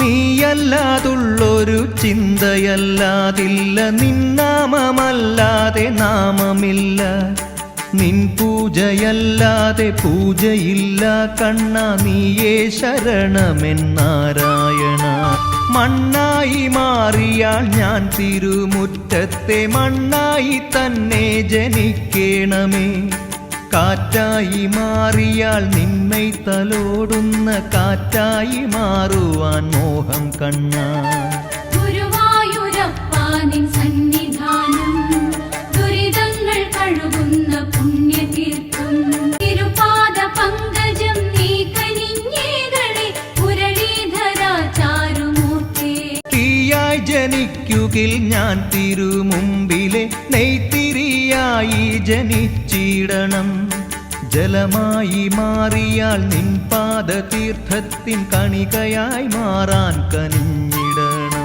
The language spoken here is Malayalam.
നീയല്ലാതുള്ളൊരു ചിന്തയല്ലാതില്ല, നിന്നാമമല്ലാതെ നാമമില്ല, നിൻ പൂജയല്ലാതെ പൂജയില്ല കണ്ണ, നീയേ ശരണമെന്നാരായണ. മണ്ണായി മാറിയാൽ ഞാൻ തിരുമുറ്റത്തെ മണ്ണായി തന്നെ ജനിക്കേണമേ. കാറ്റായി മാറിയാൽ നിന്മൈ തലോടുന്ന കാറ്റായി മാറുവാൻ മോഹം കണ്ണ. ഗുരുവായൂരപ്പാ നിൻ സന്നിധാനം ദുരിതങ്ങൾ കഴുകുന്ന പുണ്യതീർത്ഥം. തിരുപാദ പങ്കജം നീ കനിഞ്ഞേകളെ മുരളീധരാ ചാരുമൂർത്തേ. തീയായി ജനിക്കുകിൽ ഞാൻ തിരുമുമ്പിലെ നെയ്ത്തിരിയായി ജനിച്ചിടണം. ജലമായി മാറിയാൽ നിൻ പാദതീർത്ഥത്തിൻ കണികയായി മാറാൻ കനിഞ്ഞ